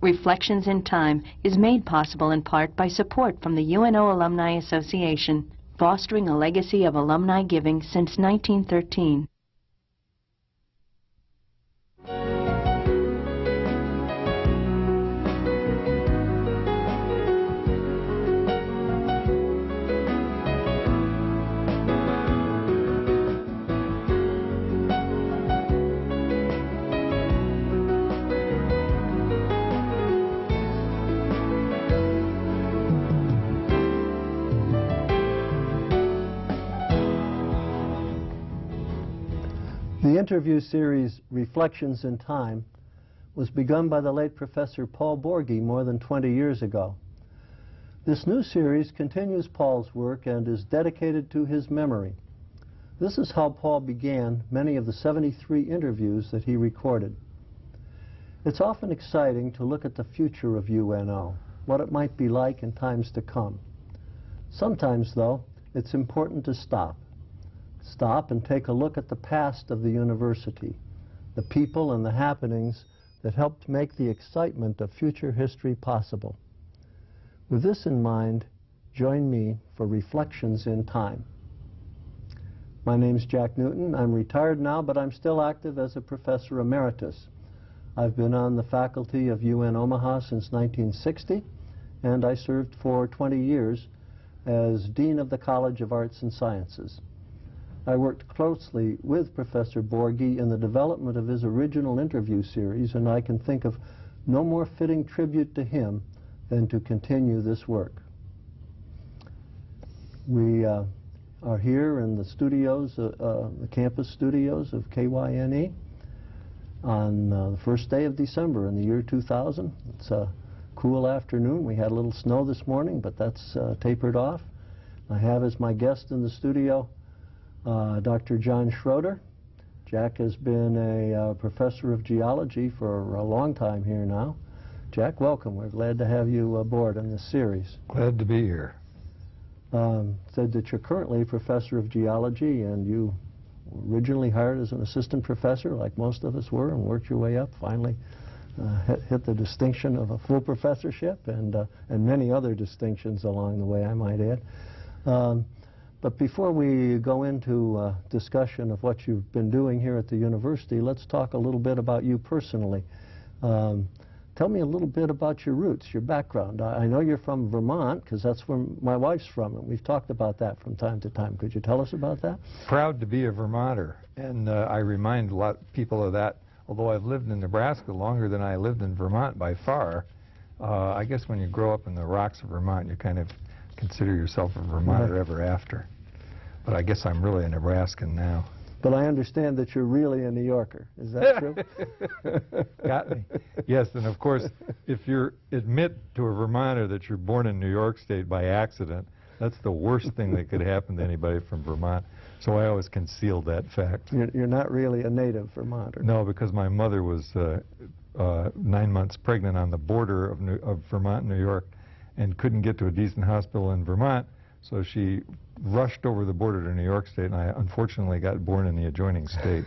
Reflections in Time is made possible in part by support from the UNO Alumni Association, fostering a legacy of alumni giving since 1913. The interview series, Reflections in Time, was begun by the late Professor Paul Borghi more than 20 years ago. This new series continues Paul's work and is dedicated to his memory. This is how Paul began many of the 73 interviews that he recorded. It's often exciting to look at the future of UNO, what it might be like in times to come. Sometimes, though, it's important to stop. Stop and take a look at the past of the university, the people and the happenings that helped make the excitement of future history possible. With this in mind, join me for Reflections in Time. My name's Jack Newton. I'm retired now, but I'm still active as a professor emeritus. I've been on the faculty of UN Omaha since 1960, and I served for 20 years as Dean of the College of Arts and Sciences. I worked closely with Professor Borghi in the development of his original interview series, and I can think of no more fitting tribute to him than to continue this work. We are here in the studios, the campus studios of KYNE on the first day of December in the year 2000. It's a cool afternoon. We had a little snow this morning, but that's tapered off. I have as my guest in the studio Dr. John Shroder. Jack has been a professor of geology for a long time here now. Jack, welcome. We're glad to have you aboard in this series. Glad to be here. Said that you're currently a professor of geology, and you originally hired as an assistant professor, like most of us were, and worked your way up, finally hit the distinction of a full professorship, and many other distinctions along the way, I might add. But before we go into discussion of what you've been doing here at the university, let's talk a little bit about you personally. Tell me a little bit about your roots, your background. I know you're from Vermont, because that's where my wife's from, and we've talked about that from time to time. Could you tell us about that? Proud to be a Vermonter, and I remind a lot of people of that. Although I've lived in Nebraska longer than I lived in Vermont by far, I guess when you grow up in the rocks of Vermont, you kind of consider yourself a Vermonter ever after. But I guess I'm really a Nebraskan now. But I understand that you're really a New Yorker. Is that true? Got me. Yes, and of course, if you admit to a Vermonter that you're born in New York State by accident, that's the worst thing that could happen to anybody from Vermont. So I always concealed that fact. You're not really a native Vermonter. No, because my mother was 9 months pregnant on the border of Vermont and New York and couldn't get to a decent hospital in Vermont. So she rushed over the border to New York State, and I unfortunately got born in the adjoining state.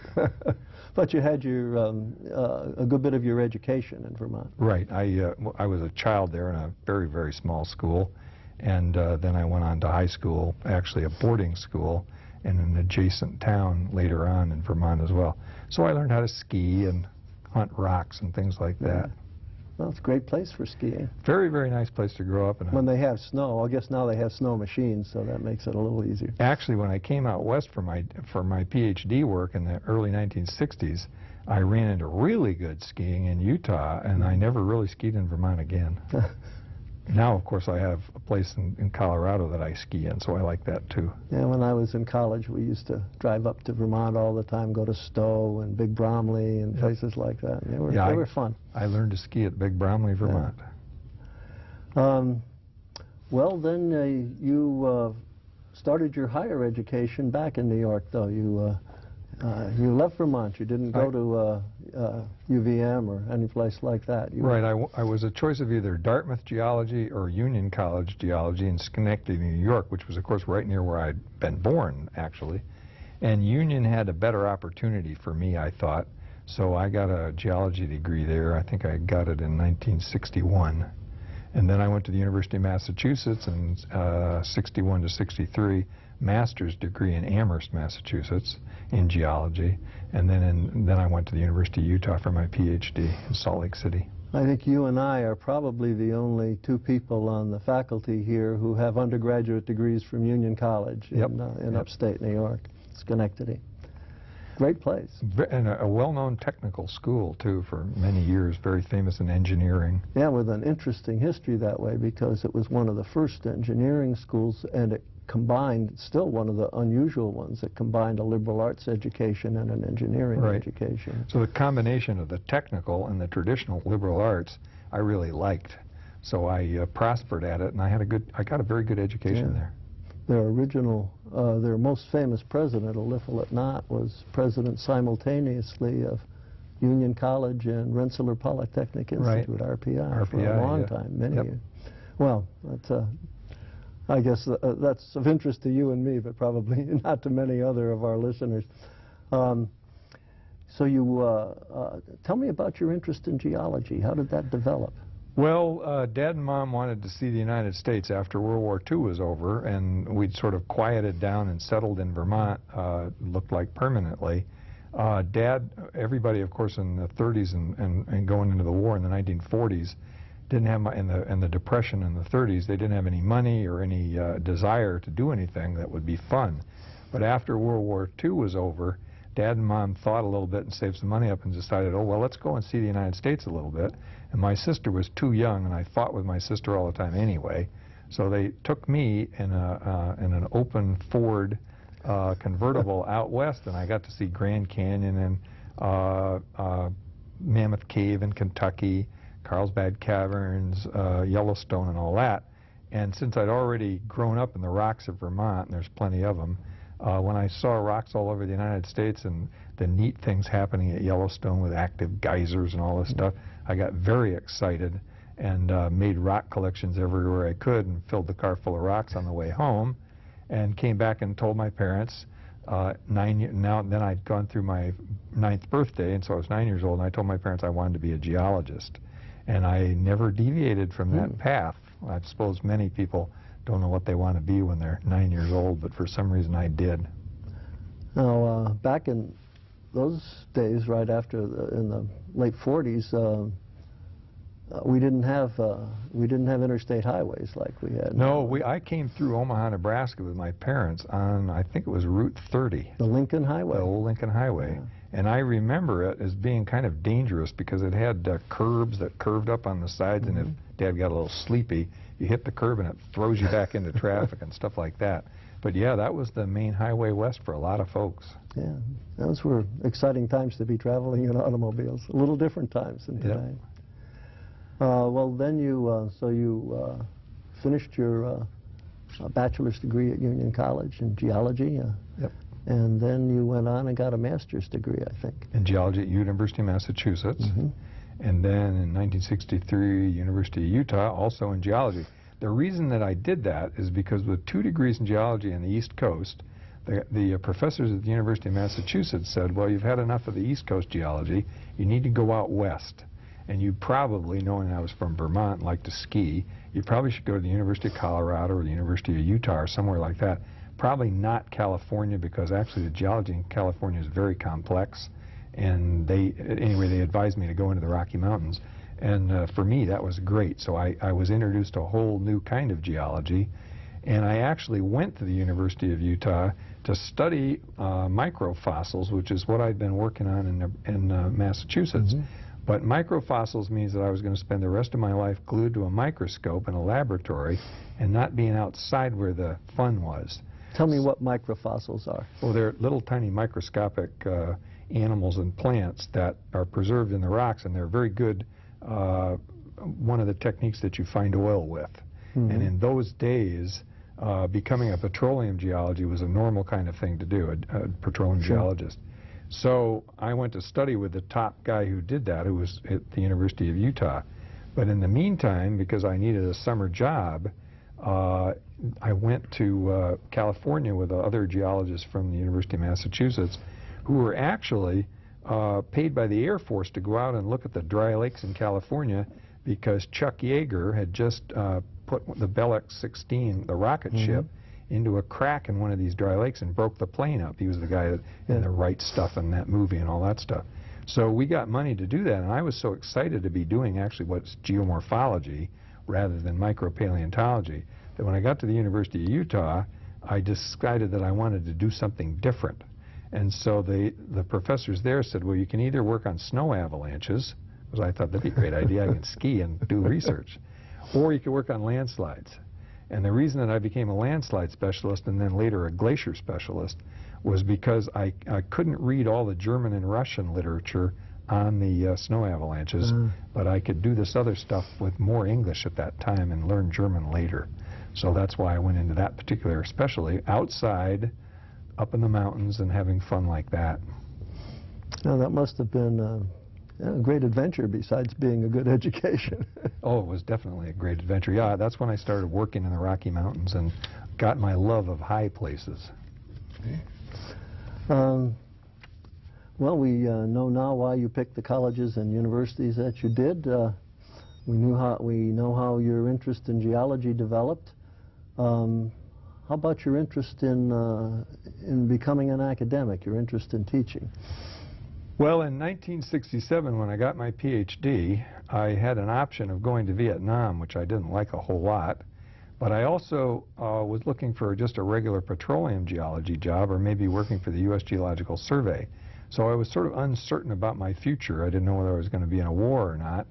But you had your a good bit of your education in Vermont. Right. I was a child there in a very, very small school, and then I went on to high school, actually a boarding school, in an adjacent town later on in Vermont as well. So I learned how to ski and hunt rocks and things like that. Well, it's a great place for skiing. Very, very nice place to grow up in. When they have snow. I guess now they have snow machines, so that makes it a little easier. Actually, when I came out west for my PhD work in the early 1960s, I ran into really good skiing in Utah, and I never really skied in Vermont again. Now, of course, I have a place in Colorado that I ski in, so I like that too. Yeah, when I was in college, we used to drive up to Vermont all the time, go to Stowe and Big Bromley and places like that. And they were fun. I learned to ski at Big Bromley, Vermont. Yeah. Well, then you started your higher education back in New York, though. You left Vermont. You didn't go to UVM or any place like that. Right. I was a choice of either Dartmouth Geology or Union College Geology in Schenectady, New York, which was, of course, right near where I'd been born, actually. And Union had a better opportunity for me, I thought, So I got a geology degree there. I think I got it in 1961. And then I went to the University of Massachusetts in 61 to 63, master's degree in Amherst, Massachusetts in geology. And then I went to the University of Utah for my PhD in Salt Lake City. I think you and I are probably the only two people on the faculty here who have undergraduate degrees from Union College in upstate New York, Schenectady. Great place. And a well-known technical school, too, for many years, very famous in engineering. Yeah, with an interesting history that way, because it was one of the first engineering schools, and it combined, still one of the unusual ones, that combined a liberal arts education and an engineering education. So the combination of the technical and the traditional liberal arts, I really liked. So I prospered at it, and I got a very good education there. Their most famous president, Eliphalet Knott, was president simultaneously of Union College and Rensselaer Polytechnic Institute, RPI, for a long time, many years. Well, I guess that's of interest to you and me, but probably not to many other of our listeners. So you tell me about your interest in geology. How did that develop? Well, Dad and Mom wanted to see the United States after World War II was over, and we'd sort of quieted down and settled in Vermont, looked like permanently. Dad, everybody, of course, in the 30s and going into the war in the 1940s, didn't have, in the Depression in the 30s, they didn't have any money or any desire to do anything that would be fun. But after World War II was over, Dad and Mom thought a little bit and saved some money up and decided, oh, well, let's go and see the United States a little bit. And my sister was too young, and I fought with my sister all the time anyway. So they took me in an open Ford convertible out west, and I got to see Grand Canyon and Mammoth Cave in Kentucky, Carlsbad Caverns, Yellowstone, and all that. And since I'd already grown up in the rocks of Vermont, and there's plenty of them, when I saw rocks all over the United States and the neat things happening at Yellowstone with active geysers and all this stuff, I got very excited and made rock collections everywhere I could and filled the car full of rocks on the way home, and came back and told my parents. Then I'd gone through my 9th birthday, and so I was 9 years old, and I told my parents I wanted to be a geologist. And I never deviated from that path. I suppose many people don't know what they want to be when they're 9 years old, but for some reason I did. Now, back in those days, right after in the late 40s, we didn't have interstate highways like we had. No, I came through Omaha, Nebraska with my parents on, I think it was Route 30. The Lincoln Highway. The old Lincoln Highway. Yeah. And I remember it as being kind of dangerous because it had curbs that curved up on the sides, and if Dad got a little sleepy, you hit the curb and it throws you back into traffic and stuff like that. But yeah, that was the main highway west for a lot of folks. Yeah, those were exciting times to be traveling in automobiles. A little different times than today. Well, then you finished your bachelor's degree at Union College in geology. Yep. And then you went on and got a master's degree, I think. In geology at University of Massachusetts. And then in 1963, University of Utah, also in geology. The reason that I did that is because with 2 degrees in geology on the East Coast, the professors at the University of Massachusetts said, well, you've had enough of the East Coast geology, you need to go out west. And you probably, knowing I was from Vermont and liked to ski, you probably should go to the University of Colorado or the University of Utah or somewhere like that. Probably not California, because actually the geology in California is very complex. And anyway, they advised me to go into the Rocky Mountains. And for me, that was great. So I was introduced to a whole new kind of geology. And I actually went to the University of Utah to study microfossils, which is what I'd been working on in Massachusetts. But microfossils means that I was going to spend the rest of my life glued to a microscope in a laboratory and not being outside where the fun was. Tell me what microfossils are. Well, they're little tiny microscopic animals and plants that are preserved in the rocks, and they're very good, one of the techniques that you find oil with. And in those days, becoming a petroleum geologist was a normal kind of thing to do, a petroleum geologist. So I went to study with the top guy who did that, who was at the University of Utah. But in the meantime, because I needed a summer job, I went to California with other geologists from the University of Massachusetts who were actually paid by the Air Force to go out and look at the dry lakes in California because Chuck Yeager had just put the Bell X-16, the rocket ship, into a crack in one of these dry lakes and broke the plane up. He was the guy in the RIT stuff in that movie and all that stuff. So we got money to do that, and I was so excited to be doing actually what's geomorphology rather than micropaleontology that when I got to the University of Utah, I decided that I wanted to do something different. And so the professors there said, well, you can either work on snow avalanches, because I thought that'd be a great idea, I can ski and do research, or you could work on landslides. And the reason that I became a landslide specialist and then later a glacier specialist was because I couldn't read all the German and Russian literature on the snow avalanches, but I could do this other stuff with more English at that time and learn German later. So that's why I went into that particular, especially outside, up in the mountains and having fun like that. Now that must have been a great adventure besides being a good education. Oh, it was definitely a great adventure. Yeah, that's when I started working in the Rocky Mountains and got my love of high places. Well, we know now why you picked the colleges and universities that you did. We know how your interest in geology developed. How about your interest in becoming an academic, your interest in teaching? Well, in 1967, when I got my PhD, I had an option of going to Vietnam, which I didn't like a whole lot. But I also was looking for just a regular petroleum geology job or maybe working for the U.S. Geological Survey. So I was sort of uncertain about my future. I didn't know whether I was going to be in a war or not.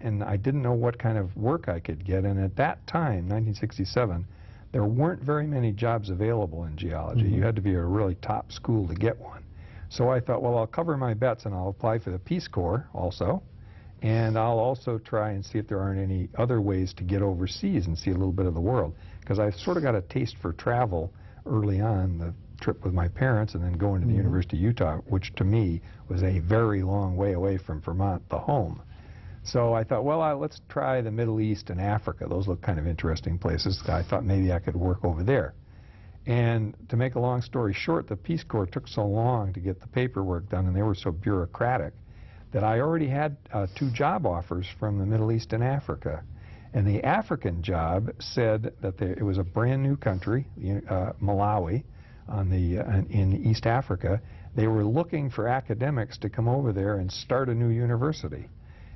And I didn't know what kind of work I could get. And at that time, 1967, there weren't very many jobs available in geology. You had to be a really top school to get one. So I thought, well, I'll cover my bets and I'll apply for the Peace Corps also. And I'll also try and see if there aren't any other ways to get overseas and see a little bit of the world. Because I sort of got a taste for travel early on, the trip with my parents and then going to the University of Utah, which to me was a very long way away from Vermont, the home. So I thought, well, let's try the Middle East and Africa. Those look kind of interesting places. I thought maybe I could work over there. And to make a long story short, the Peace Corps took so long to get the paperwork done and they were so bureaucratic that I already had 2 job offers from the Middle East and Africa. And the African job said that it was a brand new country, Malawi, in East Africa. They were looking for academics to come over there and start a new university.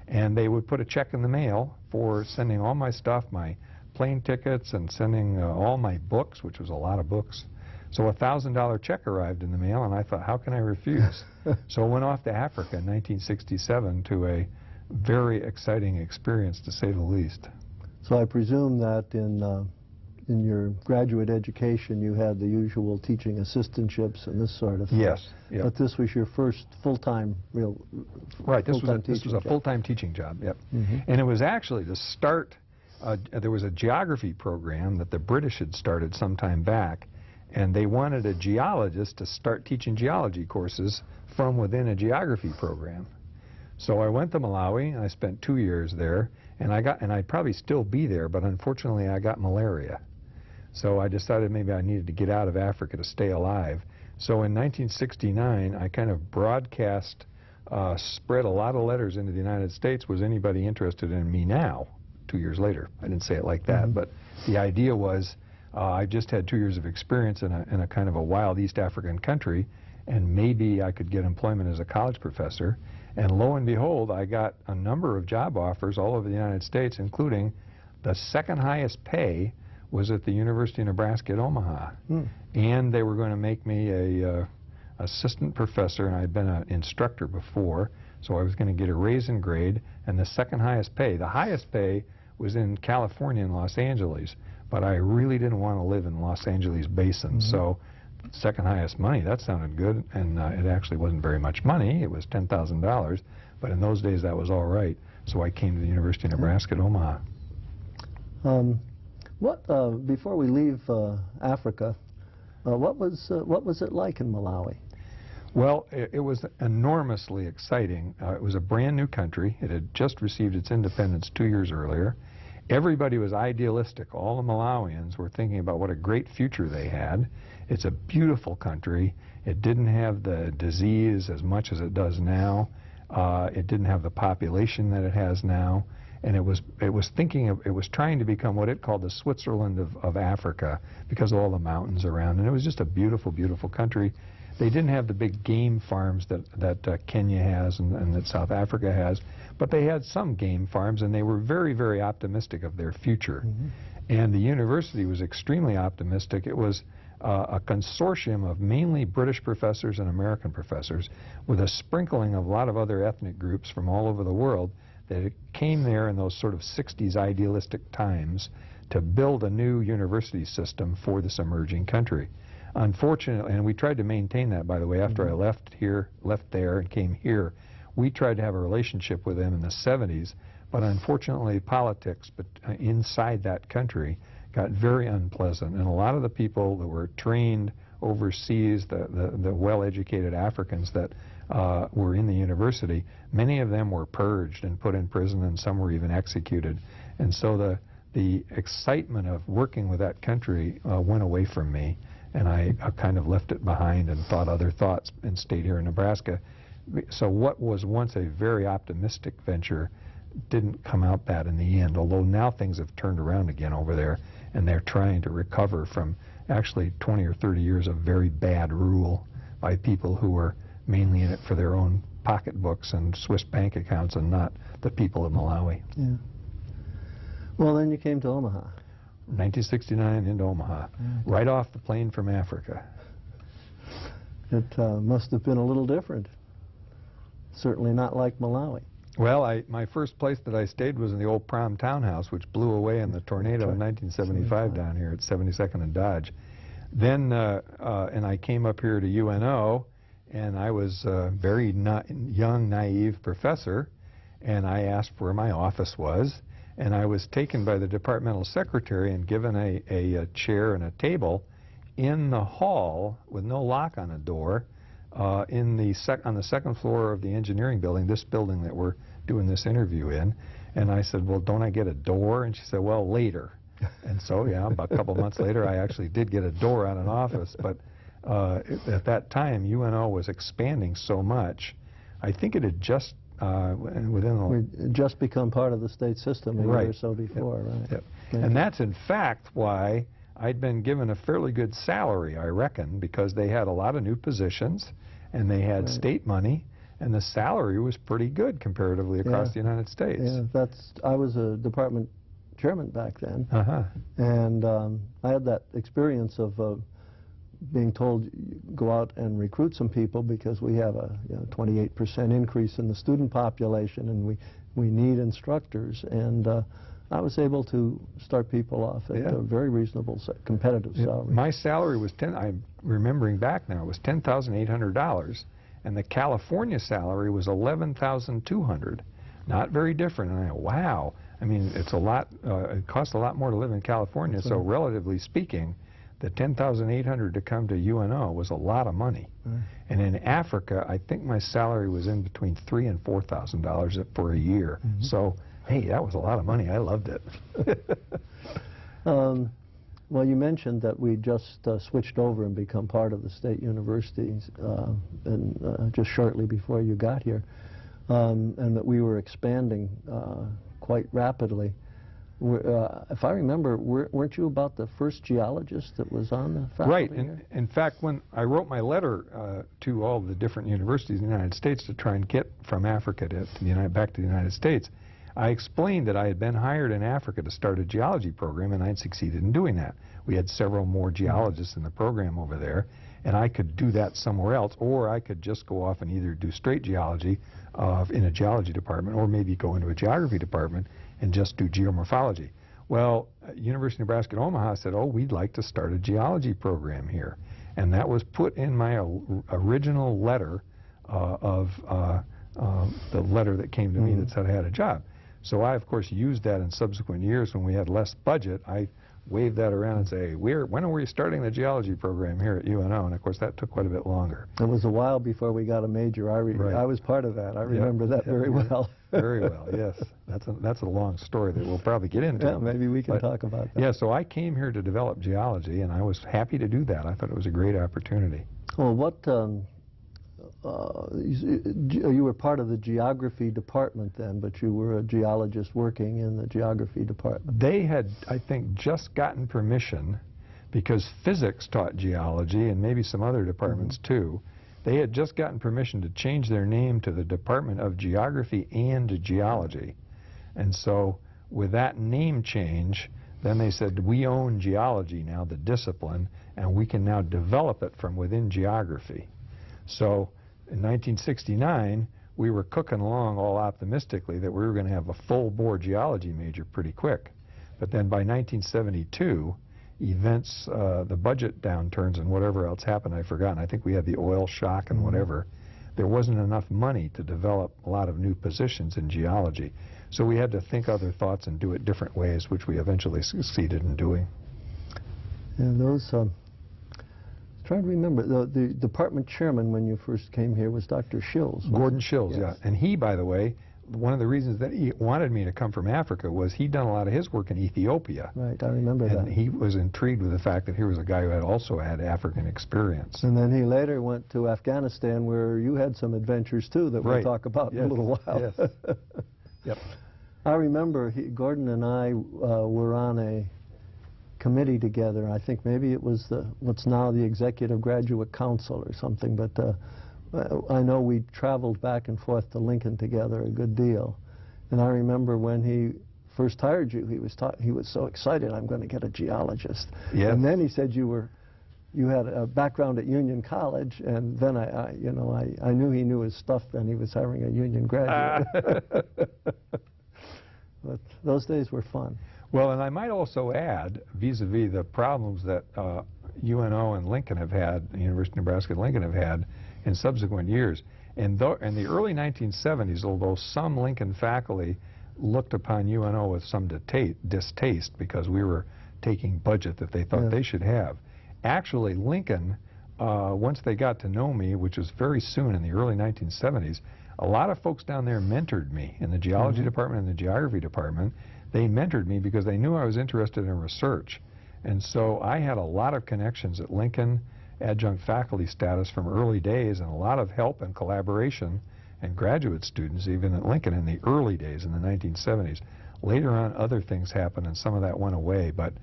And they would put a check in the mail for sending all my stuff, my plane tickets, and sending all my books, which was a lot of books. So a $1,000 check arrived in the mail, and I thought, how can I refuse? So I went off to Africa in 1967 to a very exciting experience, to say the least. So I presume that in your graduate education you had the usual teaching assistantships and this sort of thing. Yes. Yep. But this was your first full-time Right, this was a full-time teaching job, yep. And it was actually to start, there was a geography program that the British had started some time back, and they wanted a geologist to start teaching geology courses from within a geography program. So I went to Malawi, and I spent 2 years there, and I'd probably still be there, but unfortunately I got malaria. So I decided maybe I needed to get out of Africa to stay alive. So in 1969, I kind of broadcast, spread a lot of letters into the United States. Was anybody interested in me now? 2 years later. I didn't say it like that, but the idea was I just had 2 years of experience in a kind of a wild East African country, and maybe I could get employment as a college professor. And lo and behold, I got a number of job offers all over the United States, including the second highest pay was at the University of Nebraska at Omaha. And they were going to make me a assistant professor, and I'd been an instructor before, so I was going to get a raise in grade. And the second highest pay, the highest pay was in California in Los Angeles, but I really didn't want to live in Los Angeles Basin. So second highest money, that sounded good, and it actually wasn't very much money. It was $10,000, but in those days that was all right. So I came to the University of Nebraska at Omaha. Before we leave Africa, what was it like in Malawi? Well, it was enormously exciting. It was a brand new country. It had just received its independence 2 years earlier, Everybody was idealistic. All the Malawians were thinking about what a great future they had. It's a beautiful country. It didn't have the disease as much as it does now. It didn't have the population that it has now. And it was trying to become what it called the Switzerland of Africa because of all the mountains around. And it was just a beautiful, beautiful country. They didn't have the big game farms that Kenya has and that South Africa has, but they had some game farms, and they were very, very optimistic of their future. Mm-hmm. And the university was extremely optimistic. It was a consortium of mainly British professors and American professors with a sprinkling of a lot of other ethnic groups from all over the world that came there in those sort of 60s idealistic times to build a new university system for this emerging country. Unfortunately, and we tried to maintain that, by the way, after I left there and came here, we tried to have a relationship with them in the 70s, but unfortunately politics inside that country got very unpleasant, and a lot of the people that were trained overseas, the well-educated Africans that were in the university, many of them were purged and put in prison, and some were even executed. And so the excitement of working with that country went away from me, and I kind of left it behind and thought other thoughts and stayed here in Nebraska. So what was once a very optimistic venture didn't come out that in the end, although now things have turned around again over there, and they're trying to recover from actually 20 or 30 years of very bad rule by people who were mainly in it for their own pocketbooks and Swiss bank accounts and not the people of Malawi. Yeah. Well, then you came to Omaha. 1969 into Omaha, right off the plane from Africa. It must have been a little different. Certainly not like Malawi. Well, my first place that I stayed was in the old Prom Townhouse, which blew away in the tornado in 1975 down here at 72nd and Dodge. Then, and I came up here to UNO, and I was a very young, naive professor, and I asked where my office was, and I was taken by the departmental secretary and given a chair and a table in the hall with no lock on the door on the second floor of the engineering building, this building that we're doing this interview in. And I said, well, don't I get a door? And she said, well, later. And so, yeah, about a couple months later, I actually did get a door on an office. But at that time, UNO was expanding so much. I think it had just We'd just become part of the state system a year or so before, right? Yep. And that's in fact why I'd been given a fairly good salary, I reckon, because they had a lot of new positions and they had state money, and the salary was pretty good comparatively across the United States. Yeah, I was a department chairman back then, and I had that experience of being told go out and recruit some people because we have a 28% increase in the student population, and we need instructors, and I was able to start people off at a very reasonable competitive salary. My salary was I'm remembering back now, it was $10,800, and the California salary was $11,200. Not very different. And I go, wow. I mean, it's a lot. It costs a lot more to live in California. So relatively speaking, the $10,800 to come to UNO was a lot of money. And in Africa, I think my salary was in between $3,000 and $4,000 for a year. So, hey, that was a lot of money. I loved it. Well, you mentioned that we just switched over and become part of the state universities just shortly before you got here, and that we were expanding quite rapidly. If I remember, weren't you about the first geologist that was on the faculty? Right. In fact, when I wrote my letter to all the different universities in the United States to try and get from Africa back to the United States, I explained that I had been hired in Africa to start a geology program, and I had succeeded in doing that. We had several more geologists in the program over there, and I could do that somewhere else, or I could just go off and either do straight geology in a geology department, or maybe go into a geography department and just do geomorphology. Well, University of Nebraska at Omaha said, oh, we'd like to start a geology program here. And that was put in my original letter the letter that came to me that said I had a job. So I, of course, used that in subsequent years when we had less budget. I wave that around and say, when are we starting the geology program here at UNO? And of course that took quite a bit longer. It was a while before we got a major. Right. I was part of that. I remember that very well. Very well, yes. That's a long story that we'll probably get into. Yeah, maybe we can talk about that. Yeah, so I came here to develop geology, and I was happy to do that. I thought it was a great opportunity. Well, what, you were part of the geography department then, but you were a geologist working in the geography department. They had, I think, just gotten permission, because physics taught geology and maybe some other departments too. They had just gotten permission to change their name to the Department of Geography and Geology. And so with that name change, then they said, we own geology now, the discipline, and we can now develop it from within geography. So in 1969, we were cooking along all optimistically that we were going to have a full-bore geology major pretty quick. But then by 1972, events, the budget downturns and whatever else happened, I've forgotten. I think we had the oil shock and whatever. There wasn't enough money to develop a lot of new positions in geology. So we had to think other thoughts and do it different ways, which we eventually succeeded in doing. And those, trying to remember, the department chairman when you first came here was Dr. Shills. Gordon Shills, yes. Yeah. And he, by the way, one of the reasons that he wanted me to come from Africa was he'd done a lot of his work in Ethiopia. Right, I remember that. And he was intrigued with the fact that here was a guy who had also had African experience. And then he later went to Afghanistan, where you had some adventures too that we'll talk about in a little while. Yes. Yep. I remember Gordon and I were on a committee together. I think maybe it was what's now the Executive Graduate Council or something, but I know we traveled back and forth to Lincoln together a good deal. And I remember when he first hired you, he was so excited, I'm going to get a geologist. Yes. And then he said you had a background at Union College, and then I knew he knew his stuff, and he was hiring a Union graduate. But those days were fun. Well, and I might also add, vis-a-vis the problems that UNO and Lincoln have had, the University of Nebraska and Lincoln have had in subsequent years. In the early 1970s, although some Lincoln faculty looked upon UNO with some distaste because we were taking budget that they thought they should have, actually Lincoln, once they got to know me, which was very soon in the early 1970s, a lot of folks down there mentored me in the geology department and the geography department. They mentored me because they knew I was interested in research. And so I had a lot of connections at Lincoln, adjunct faculty status from early days, and a lot of help and collaboration, and graduate students even at Lincoln in the early days in the 1970s. Later on, other things happened and some of that went away, but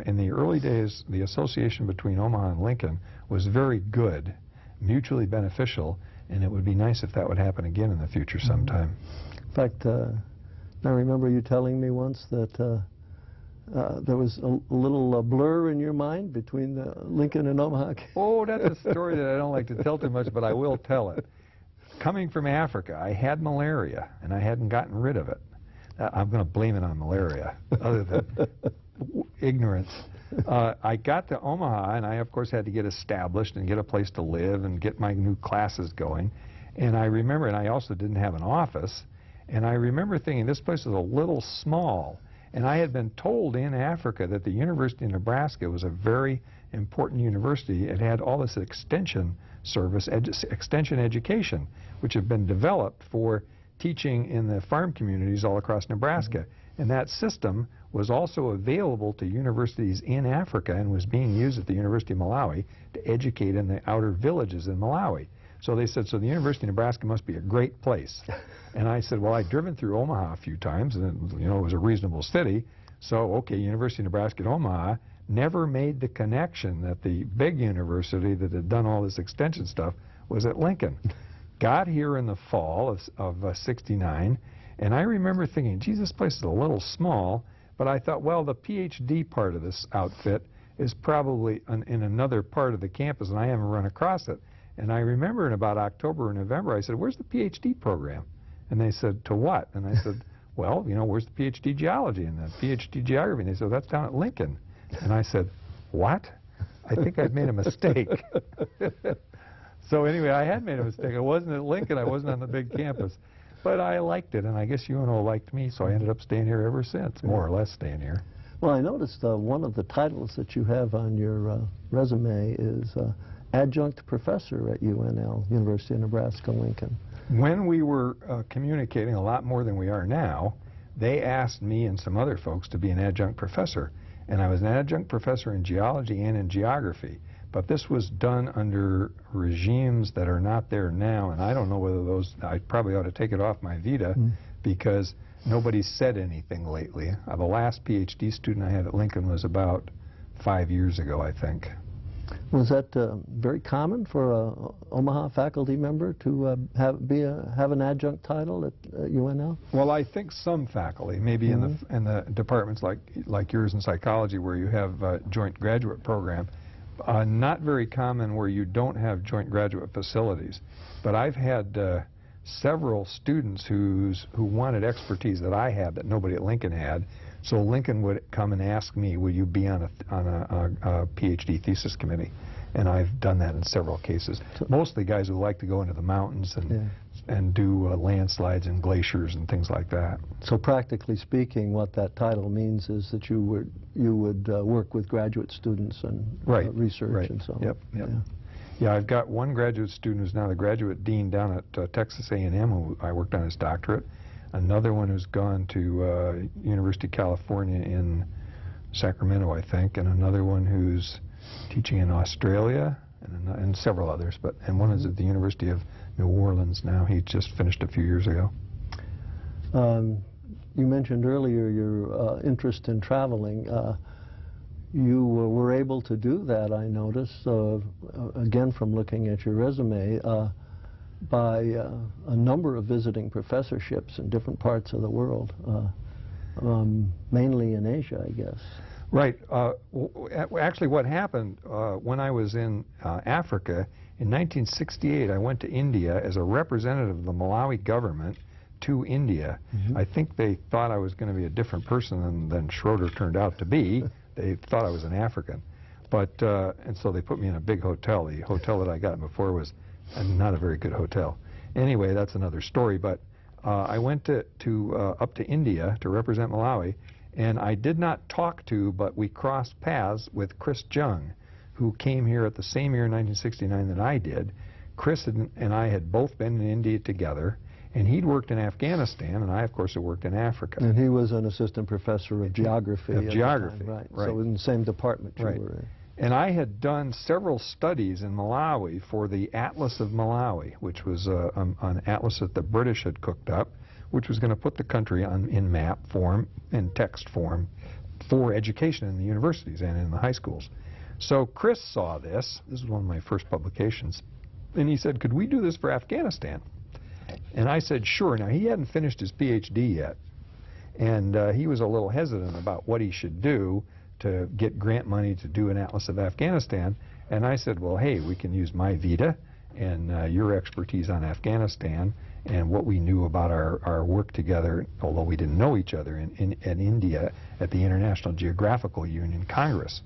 in the early days, the association between Omaha and Lincoln was very good, mutually beneficial, and it would be nice if that would happen again in the future sometime. In fact, I remember you telling me once that there was a little blur in your mind between Lincoln and Omaha. Oh, that's a story that I don't like to tell too much, but I will tell it. Coming from Africa, I had malaria, and I hadn't gotten rid of it. I'm going to blame it on malaria, other than ignorance. I got to Omaha, and I, of course, had to get established and get a place to live and get my new classes going. And I remember, and I also didn't have an office, and I remember thinking, this place is a little small. And I had been told in Africa that the University of Nebraska was a very important university. It had all this extension service, extension education, which had been developed for teaching in the farm communities all across Nebraska. And that system was also available to universities in Africa and was being used at the University of Malawi to educate in the outer villages in Malawi. So they said, so the University of Nebraska must be a great place. And I said, well, I'd driven through Omaha a few times, and it was a reasonable city. So, okay, University of Nebraska at Omaha, never made the connection that the big university that had done all this extension stuff was at Lincoln. Got here in the fall of '69, and I remember thinking, geez, this place is a little small, but I thought, well, the PhD part of this outfit is probably in another part of the campus, and I haven't run across it. And I remember in about October or November, I said, where's the PhD program? And they said, to what? And I said, well, where's the PhD geology and the PhD geography? And they said, that's down at Lincoln. And I said, what? I think I've made a mistake. So anyway, I had made a mistake. I wasn't at Lincoln. I wasn't on the big campus. But I liked it, and I guess UNO liked me, so I ended up staying here ever since, more or less staying here. Well, I noticed one of the titles that you have on your resume is Adjunct Professor at UNL, University of Nebraska-Lincoln. When we were communicating a lot more than we are now, they asked me and some other folks to be an adjunct professor. And I was an adjunct professor in geology and in geography. But this was done under regimes that are not there now, and I don't know whether those, I probably ought to take it off my vita because nobody's said anything lately. The last PhD student I had at Lincoln was about 5 years ago, I think. Was that very common for an Omaha faculty member to have an adjunct title at UNL? Well, I think some faculty, maybe in the departments like yours in psychology, where you have a joint graduate program. Not very common where you don't have joint graduate facilities. But I've had several students who wanted expertise that I had that nobody at Lincoln had. So Lincoln would come and ask me, will you be on a PhD thesis committee? And I've done that in several cases. Mostly guys who like to go into the mountains and do landslides and glaciers and things like that. So practically speaking, what that title means is that you would work with graduate students and research and so on. Yep. Yeah, I've got one graduate student who's now the graduate dean down at Texas A&M, who I worked on his doctorate. Another one who's gone to University of California in Sacramento, I think, and another one who's teaching in Australia, and several others. And one is at the University of New Orleans now. He just finished a few years ago. You mentioned earlier your interest in traveling. You were able to do that, I noticed, again from looking at your resume, by a number of visiting professorships in different parts of the world, mainly in Asia, I guess. Right. Actually, what happened when I was in Africa, in 1968, I went to India as a representative of the Malawi government to India. I think they thought I was going to be a different person than Shroder turned out to be. They thought I was an African. And so they put me in a big hotel. The hotel that I got before was not a very good hotel. Anyway, that's another story. But I went up to India to represent Malawi, and I did not talk to, but we crossed paths with Criss Jung, who came here at the same year in 1969 that I did. Criss and I had both been in India together, and he'd worked in Afghanistan, and I, of course, had worked in Africa. And he was an assistant professor of geography. Of geography, right. So in the same department you were in. And I had done several studies in Malawi for the Atlas of Malawi, which was an atlas that the British had cooked up, which was going to put the country in map form and text form for education in the universities and in the high schools. So Criss saw this. This was one of my first publications. And he said, could we do this for Afghanistan? And I said, sure. Now, he hadn't finished his PhD yet. And he was a little hesitant about what he should do to get grant money to do an Atlas of Afghanistan. And I said, well, hey, we can use my vita and your expertise on Afghanistan and what we knew about our work together, although we didn't know each other, in India at the International Geographical Union Congress.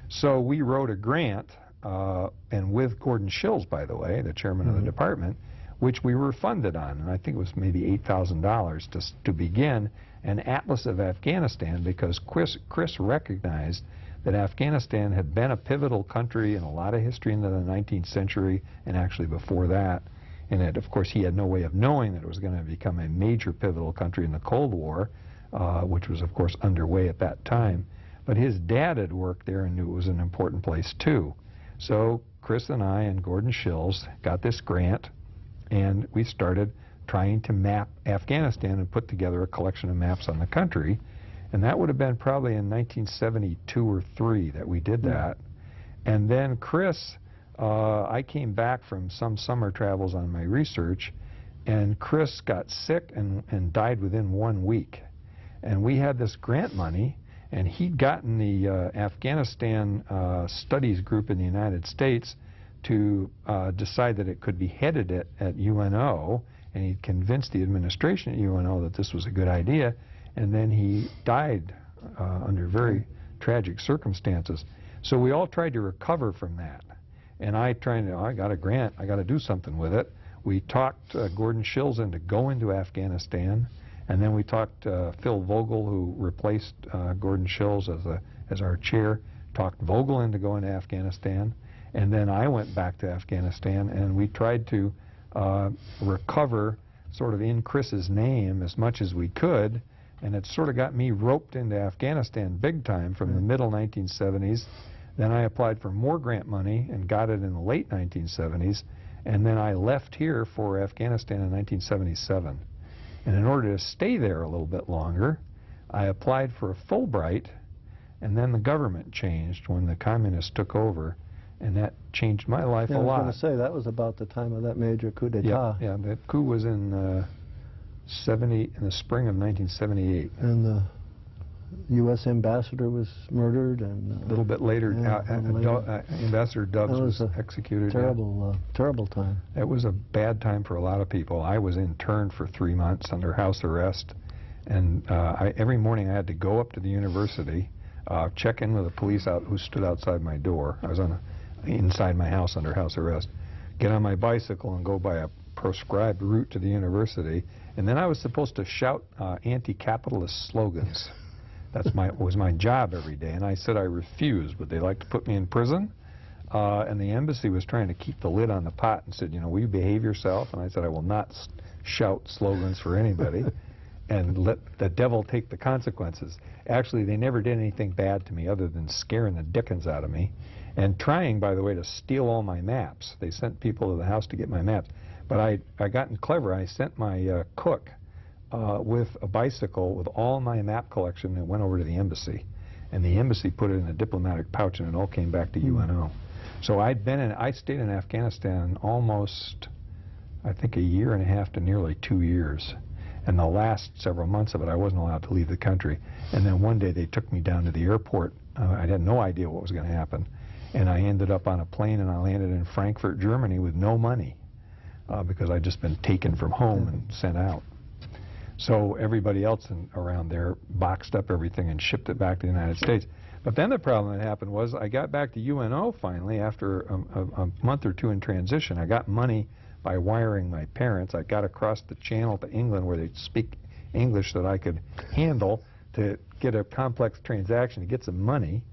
So we wrote a grant, and with Gordon Shills, by the way, the chairman of the department, which we were funded on, and I think it was maybe $8,000 to begin an Atlas of Afghanistan, because Criss recognized that Afghanistan had been a pivotal country in a lot of history into the 19th century, and actually before that. And that, of course, he had no way of knowing that it was going to become a major pivotal country in the Cold War, which was, of course, underway at that time. But his dad had worked there and knew it was an important place, too. So Criss and I and Gordon Shills got this grant, and we started trying to map Afghanistan and put together a collection of maps on the country. And that would have been probably in 1972 or 3 that we did that. And then Criss, I came back from some summer travels on my research, and Criss got sick and died within 1 week. And we had this grant money, and he'd gotten the Afghanistan studies group in the United States to decide that it could be headed at UNO, and he convinced the administration at UNO that this was a good idea, and then he died under very tragic circumstances. So we all tried to recover from that, and I got a grant, I got to do something with it. We talked Gordon Shills into going to Afghanistan, And then we talked Phil Vogel, who replaced Gordon Shills as our chair, talked Vogel into going to Afghanistan. And then I went back to Afghanistan, and we tried to recover sort of in Criss's name as much as we could. And it sort of got me roped into Afghanistan big time from the middle 1970s. Then I applied for more grant money and got it in the late 1970s. And then I left here for Afghanistan in 1977. And in order to stay there a little bit longer, I applied for a Fulbright, and then the government changed when the communists took over, and that changed my life a lot. I was going to say, that was about the time of that major coup d'etat. Yeah, the coup was in in the spring of 1978. And the U.S. ambassador was murdered, and a little bit later, Ambassador Dubs was executed. Terrible, terrible time. It was a bad time for a lot of people. I was interned for 3 months under house arrest, and every morning I had to go up to the university, check in with the police who stood outside my door. I was inside my house under house arrest. Get on my bicycle and go by a proscribed route to the university, and then I was supposed to shout anti-capitalist slogans. Was my job every day, and I said I refused. Would they like to put me in prison? And the embassy was trying to keep the lid on the pot and said, you know, will you behave yourself? And I said, I will not shout slogans for anybody, and let the devil take the consequences. Actually, they never did anything bad to me other than scaring the dickens out of me, and trying, by the way, to steal all my maps. They sent people to the house to get my maps. But I gotten clever. I sent my cook with a bicycle with all my map collection and went over to the embassy. And the embassy put it in a diplomatic pouch, and it all came back to UNO. So I stayed in Afghanistan almost, I think, 1.5 years to nearly 2 years. And the last several months of it, I wasn't allowed to leave the country. And then one day they took me down to the airport. I had no idea what was going to happen. And I ended up on a plane, and I landed in Frankfurt, Germany with no money because I'd just been taken from home and sent out. So everybody else around there boxed up everything and shipped it back to the United States. But then the problem that happened was I got back to UNO finally after a month or two in transition. I got money by wiring my parents. I got across the channel to England where they speak English that I could handle to get a complex transaction to get some money.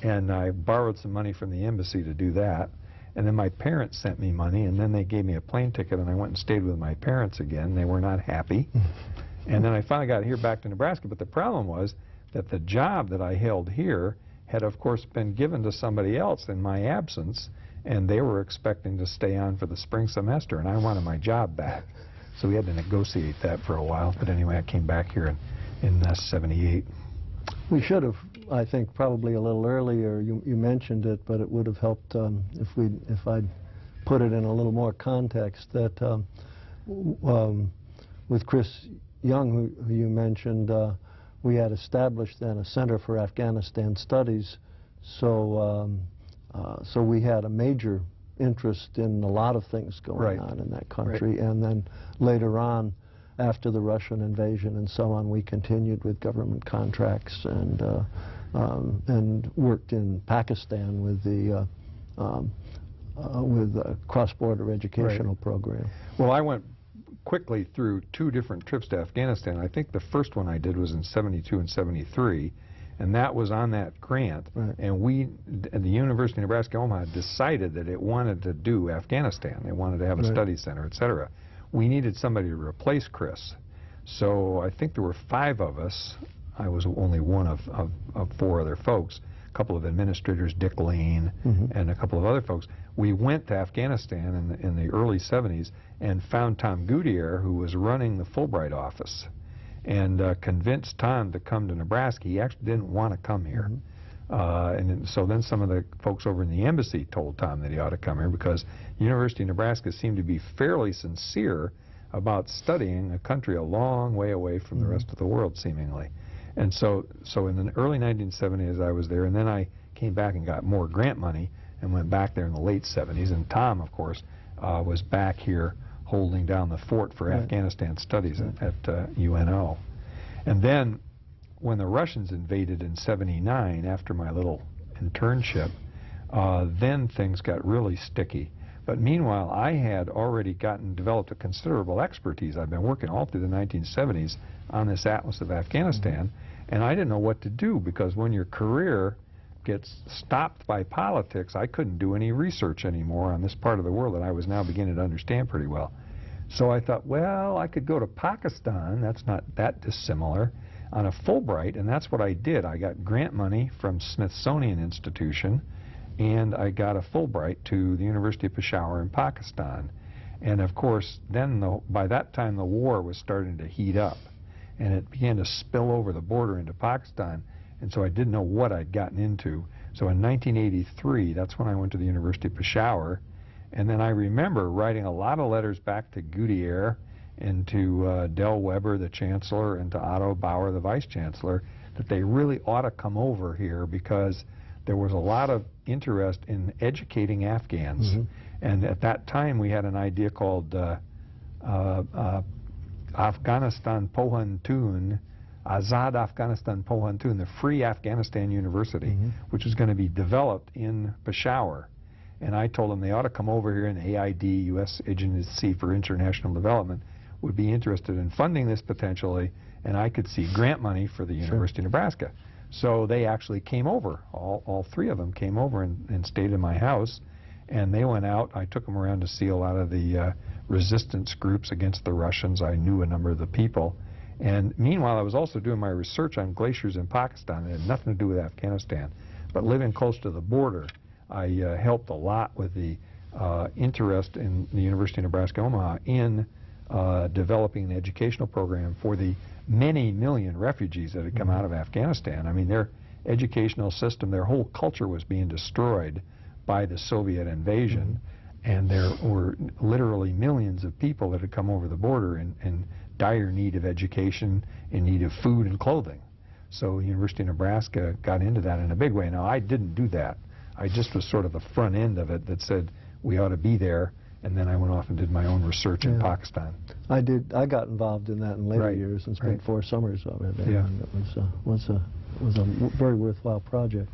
And I borrowed some money from the embassy to do that. And then my parents sent me money, and then they gave me a plane ticket, and I went and stayed with my parents again. They were not happy. And then I finally got here back to Nebraska, but the problem was that the job that I held here had, of course, been given to somebody else in my absence, and they were expecting to stay on for the spring semester, and I wanted my job back. So we had to negotiate that for a while. But anyway, I came back here in '78. We should have, I think, probably a little earlier. You mentioned it, but it would have helped if I'd put it in a little more context. That with Criss Young, who you mentioned, we had established then a Center for Afghanistan Studies, so so we had a major interest in a lot of things going on in that country. And then later on, after the Russian invasion and so on, we continued with government contracts and worked in Pakistan with the cross-border educational program. Well, I went quickly through 2 different trips to Afghanistan. I think the first one I did was in '72 and '73, and that was on that grant. And we, at the University of Nebraska-Omaha, decided that it wanted to do Afghanistan. They wanted to have a study center, etc. We needed somebody to replace Criss. So I think there were 5 of us. I was only one of 4 other folks, a couple of administrators, Dick Lane, and a couple of other folks. We went to Afghanistan in the early '70s and found Tom Gutierrez, who was running the Fulbright office, and convinced Tom to come to Nebraska. He actually didn't want to come here. And so then some of the folks over in the embassy told Tom that he ought to come here because University of Nebraska seemed to be fairly sincere about studying a country a long way away from the rest of the world, seemingly. And so in the early 1970s I was there, and then I came back and got more grant money and went back there in the late '70s. And Tom, of course, was back here holding down the fort for Afghanistan studies at UNO. And then when the Russians invaded in '79, after my little internship, then things got really sticky. But meanwhile, I had already developed a considerable expertise. I've been working all through the 1970s on this atlas of Afghanistan, and I didn't know what to do, because when your career gets stopped by politics, I couldn't do any research anymore on this part of the world that I was now beginning to understand pretty well. So I thought, well, I could go to Pakistan, that's not that dissimilar, on a Fulbright, and that's what I did. I got grant money from Smithsonian Institution, and I got a Fulbright to the University of Peshawar in Pakistan. And of course, then by that time the war was starting to heat up, and it began to spill over the border into Pakistan, and so I didn't know what I'd gotten into. So in 1983, that's when I went to the University of Peshawar, and then I remember writing a lot of letters back to Goodyear and to Del Weber, the chancellor, and to Otto Bauer, the vice chancellor, that they really ought to come over here, because there was a lot of interest in educating Afghans. And at that time we had an idea called Afghanistan Pohantun, Azad Afghanistan Pohantun, the Free Afghanistan University, which was going to be developed in Peshawar. And I told them they ought to come over here, and AID, U.S. Agency for International Development, would be interested in funding this potentially, and I could see grant money for the University of Nebraska. So they actually came over. All three of them came over and stayed in my house, and they went out. I took them around to see a lot of the resistance groups against the Russians. I knew a number of the people. And meanwhile, I was also doing my research on glaciers in Pakistan. It had nothing to do with Afghanistan. But living close to the border, I helped a lot with the interest in the University of Nebraska-Omaha in developing an educational program for the many million refugees that had come out of Afghanistan. I mean, their educational system, their whole culture was being destroyed by the Soviet invasion, and there were literally millions of people that had come over the border in dire need of education, in need of food and clothing. So the University of Nebraska got into that in a big way. Now, I didn't do that. I just was sort of the front end of it that said we ought to be there, and then I went off and did my own research in Pakistan. I got involved in that in later years and spent 4 summers over there. And it was a very worthwhile project.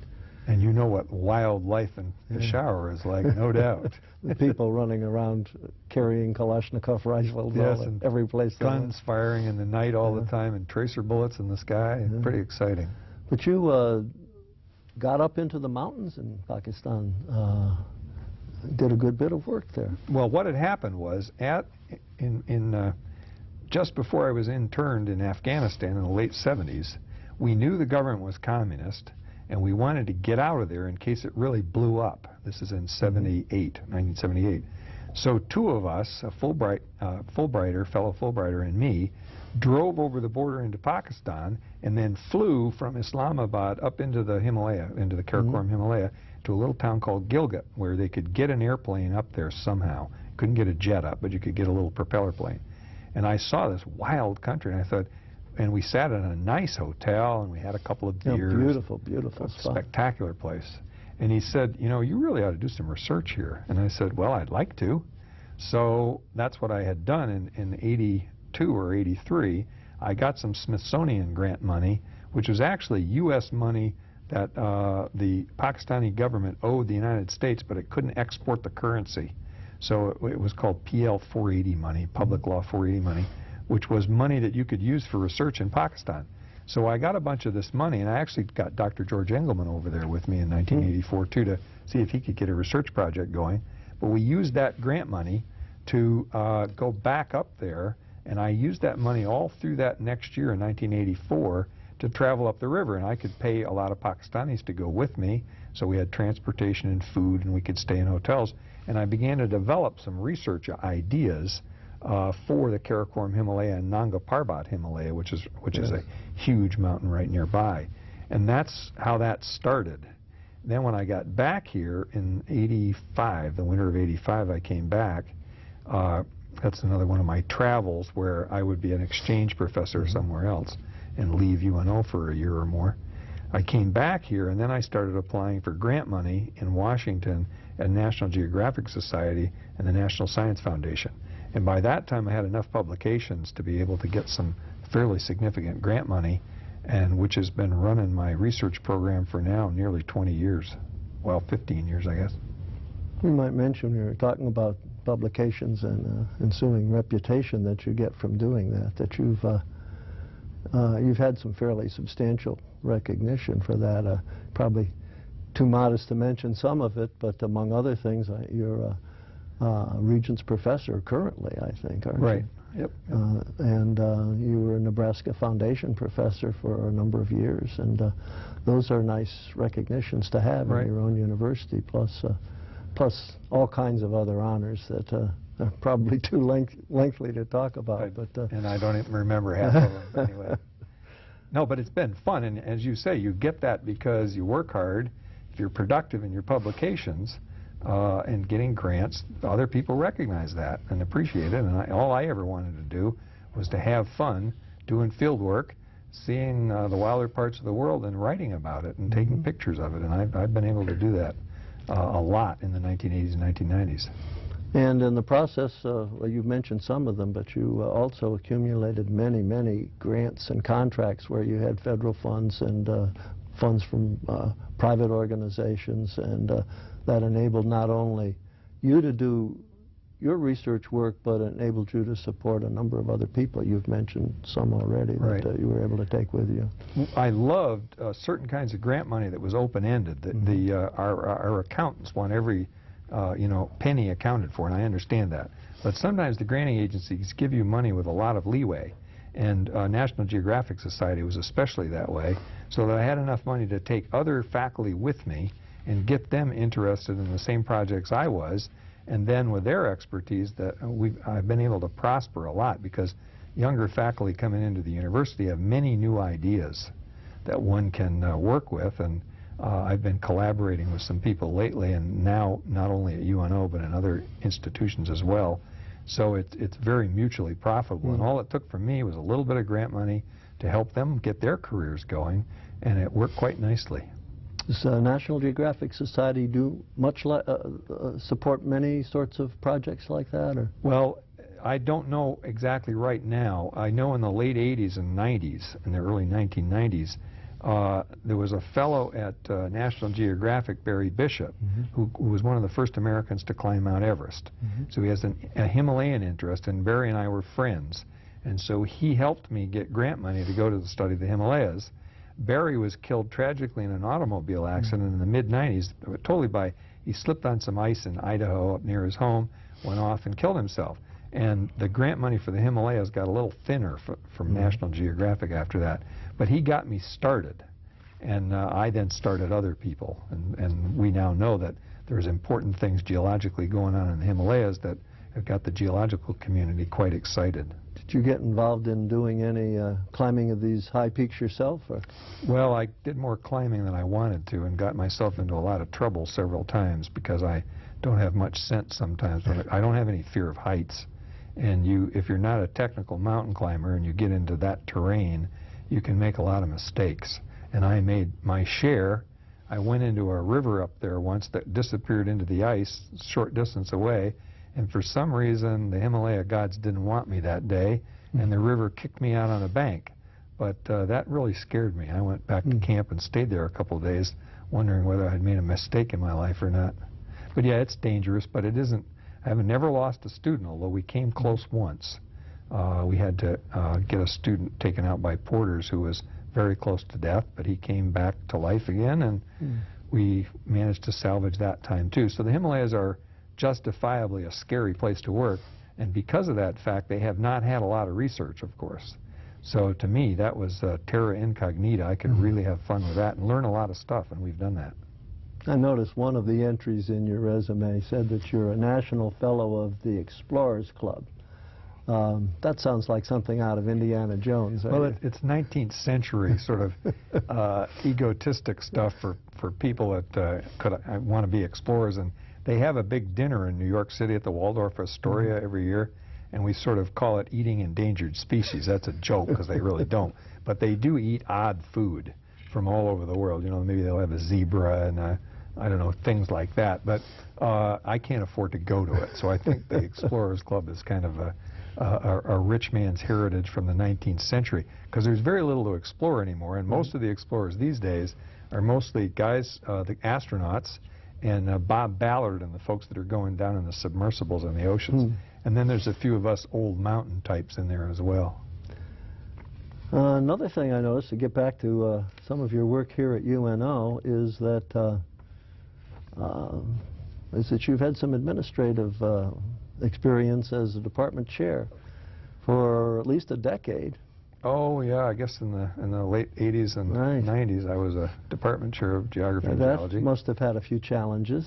And you know what wildlife in Peshawar is like, no doubt. The people running around carrying Kalashnikov rifles and every place. Guns firing in the night all the time, and tracer bullets in the sky. Pretty exciting. But you got up into the mountains in Pakistan. Did a good bit of work there. Well, what had happened was, just before I was interned in Afghanistan in the late 70s, we knew the government was communist, and we wanted to get out of there in case it really blew up. This is in 1978. So 2 of us, a fellow Fulbrighter and me, drove over the border into Pakistan and then flew from Islamabad up into the Himalaya, into the Karakoram Himalaya, to a little town called Gilgit, where they could get an airplane up there somehow. Couldn't get a jet up, but you could get a little propeller plane. And I saw this wild country, and I thought, and we sat in a nice hotel, and we had a couple of beers. Beautiful, beautiful spot. Spectacular place. And he said, you know, you really ought to do some research here. And I said, well, I'd like to. So that's what I had done in 82 or 83. I got some Smithsonian grant money, which was actually U.S. money that the Pakistani government owed the United States, but it couldn't export the currency. So it was called PL 480 money, Public Law 480 money, which was money that you could use for research in Pakistan. So I got a bunch of this money, and I actually got Dr. George Engelman over there with me in 1984 too, to see if he could get a research project going. But we used that grant money to go back up there, and I used that money all through that next year in 1984 to travel up the river, and I could pay a lot of Pakistanis to go with me, so we had transportation and food, and we could stay in hotels. And I began to develop some research ideas for the Karakoram Himalaya and Nanga Parbat Himalaya, which is a huge mountain right nearby. And that's how that started. Then when I got back here in 85, the winter of 85, I came back. That's another one of my travels where I would be an exchange professor somewhere else and leave UNO for a year or more. I came back here, and then I started applying for grant money in Washington at National Geographic Society and the National Science Foundation. And by that time, I had enough publications to be able to get some fairly significant grant money, and which has been running my research program for now nearly 20 years. Well, 15 years, I guess. We might mention, we were talking about publications and ensuing reputation that you get from doing that, that you've You've had some fairly substantial recognition for that. Probably too modest to mention some of it, but among other things, you're a Regents Professor currently, I think, aren't you? Right. Yep. And you were a Nebraska Foundation Professor for a number of years, and those are nice recognitions to have in your own university, plus all kinds of other honors that are probably too lengthy to talk about. And I don't even remember half of them anyway. No, but it's been fun, and as you say, you get that because you work hard, if you're productive in your publications, and getting grants, other people recognize that and appreciate it. And all I ever wanted to do was to have fun doing field work, seeing the wilder parts of the world and writing about it and taking pictures of it. And I've been able to do that a lot in the 1980s and 1990s. And in the process, well, you mentioned some of them, but you also accumulated many, many grants and contracts where you had federal funds and funds from private organizations, and that enabled not only you to do your research work, but enabled you to support a number of other people. You've mentioned some already that you were able to take with you. I loved certain kinds of grant money that was open-ended. Our accountants want every penny accounted for, and I understand that. But sometimes the granting agencies give you money with a lot of leeway, and National Geographic Society was especially that way, so that I had enough money to take other faculty with me and get them interested in the same projects I was, and then with their expertise that I've been able to prosper a lot, because younger faculty coming into the university have many new ideas that one can work with, and I've been collaborating with some people lately, and now not only at UNO but in other institutions as well. So it's very mutually profitable, and all it took from me was a little bit of grant money to help them get their careers going, and it worked quite nicely. Does National Geographic Society do much support many sorts of projects like that? Or? Well, I don't know exactly right now. I know in the late 80s and 90s, in the early 1990s, there was a fellow at National Geographic, Barry Bishop, who was one of the first Americans to climb Mount Everest. So he has a Himalayan interest, and Barry and I were friends. And so he helped me get grant money to go to the study of the Himalayas. Barry was killed tragically in an automobile accident in the mid-90s, totally he slipped on some ice in Idaho up near his home, went off and killed himself. And the grant money for the Himalayas got a little thinner from National Geographic after that. But he got me started, and I then started other people. And we now know that there's important things geologically going on in the Himalayas that have got the geological community quite excited. Did you get involved in doing any climbing of these high peaks yourself? Or? Well, I did more climbing than I wanted to, and got myself into a lot of trouble several times because I don't have much sense sometimes. But I don't have any fear of heights. And if you're not a technical mountain climber and you get into that terrain, you can make a lot of mistakes. And I made my share. I went into a river up there once that disappeared into the ice a short distance away, and for some reason the Himalaya gods didn't want me that day, and the river kicked me out on a bank. But that really scared me. I went back to camp and stayed there a couple of days, wondering whether I'd made a mistake in my life or not. But yeah, it's dangerous, but it isn't. I have never lost a student, although we came close once. We had to get a student taken out by porters who was very close to death, but he came back to life again, and we managed to salvage that time too. So the Himalayas are justifiably a scary place to work, and because of that fact, they have not had a lot of research, of course. So to me, that was terra incognita. I could really have fun with that and learn a lot of stuff, and we've done that. I noticed one of the entries in your resume said that you're a National Fellow of the Explorers Club. That sounds like something out of Indiana Jones. Well, it's 19th century sort of egotistic stuff for people that want to be explorers. And they have a big dinner in New York City at the Waldorf Astoria every year, and we sort of call it eating endangered species. That's a joke because they really don't. But they do eat odd food from all over the world. You know, maybe they'll have a zebra and I don't know, things like that. But I can't afford to go to it. So I think the Explorers Club is kind of a rich man's heritage from the 19th century, because there's very little to explore anymore, and most of the explorers these days are mostly guys, the astronauts, and Bob Ballard and the folks that are going down in the submersibles in the oceans. And then there's a few of us old mountain types in there as well. Another thing I noticed, to get back to some of your work here at UNO, is that you've had some administrative experience as a department chair for at least a decade. Oh yeah, I guess in the late 80s and 90s I was a department chair of geography and geology. That must have had a few challenges.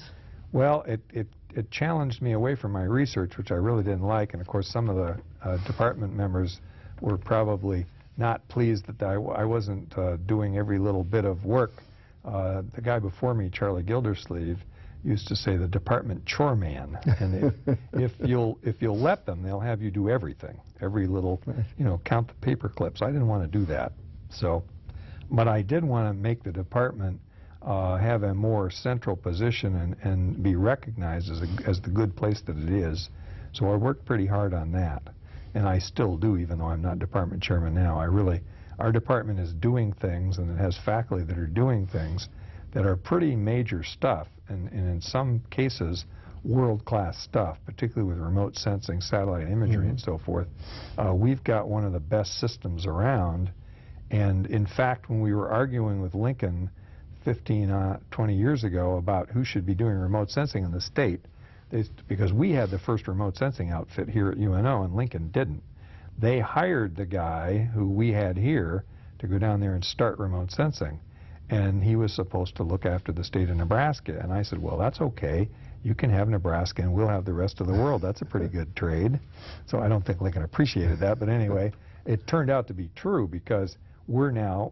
Well, it challenged me away from my research, which I really didn't like, and of course some of the department members were probably not pleased that I wasn't doing every little bit of work. The guy before me, Charlie Gildersleeve, used to say the department chore man, and if you'll let them, they'll have you do everything, every little, count the paper clips. I didn't want to do that, so, but I did want to make the department have a more central position and be recognized as the good place that it is. So I worked pretty hard on that, and I still do, even though I'm not department chairman now. Our department is doing things, and it has faculty that are doing things that are pretty major stuff, and in some cases world-class stuff, particularly with remote sensing, satellite imagery, and so forth. We've got one of the best systems around, and in fact, when we were arguing with Lincoln 15, 20 years ago about who should be doing remote sensing in the state, because we had the first remote sensing outfit here at UNO and Lincoln didn't. They hired the guy who we had here to go down there and start remote sensing, and he was supposed to look after the state of Nebraska. And I said, well, that's okay. You can have Nebraska and we'll have the rest of the world. That's a pretty good trade. So I don't think Lincoln appreciated that, but anyway, it turned out to be true, because we now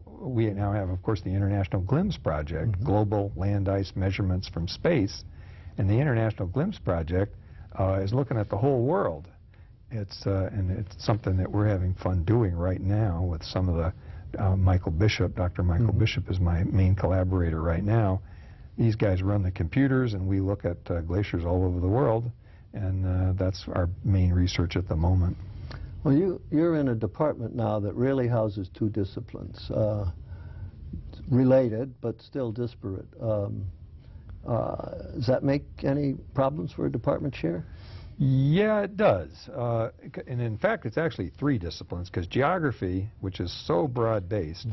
have, of course, the International GLIMS project, Global Land Ice Measurements from Space, and the International GLIMS project is looking at the whole world. And it's something that we're having fun doing right now with some of the Michael Bishop. Dr. Michael Bishop is my main collaborator right now. These guys run the computers, and we look at glaciers all over the world, and that's our main research at the moment. Well, you're in a department now that really houses two disciplines, related but still disparate. Does that make any problems for a department chair? Yeah, it does. And in fact, it's actually three disciplines, because geography, which is so broad-based,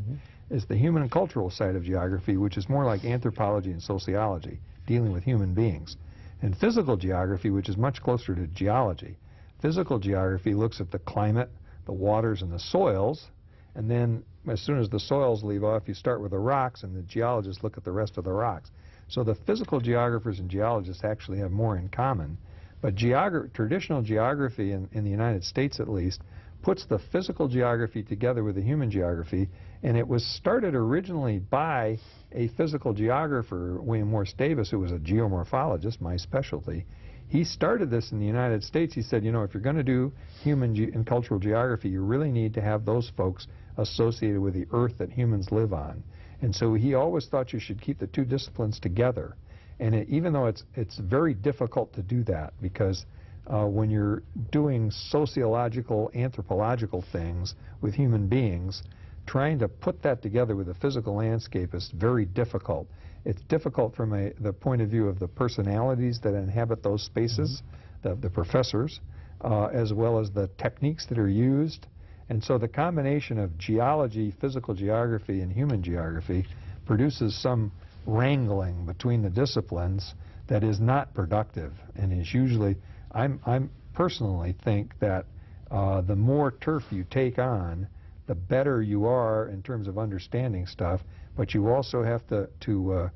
is the human and cultural side of geography, which is more like anthropology and sociology, dealing with human beings. And physical geography, which is much closer to geology. Physical geography looks at the climate, the waters, and the soils, and then as soon as the soils leave off, you start with the rocks, and the geologists look at the rest of the rocks. So the physical geographers and geologists actually have more in common. But traditional geography, in the United States at least, puts the physical geography together with the human geography, and it was started originally by a physical geographer, William Morse Davis, who was a geomorphologist, my specialty. He started this in the United States. He said, if you're going to do human and cultural geography, you really need to have those folks associated with the earth that humans live on. And so he always thought you should keep the two disciplines together. And even though it's very difficult to do that, because when you're doing sociological, anthropological things with human beings, trying to put that together with the physical landscape is very difficult. It's difficult from the point of view of the personalities that inhabit those spaces, the professors, as well as the techniques that are used. And so the combination of geology, physical geography, and human geography produces some wrangling between the disciplines that is not productive, and is usually, I personally think that the more turf you take on, the better you are in terms of understanding stuff, but you also have to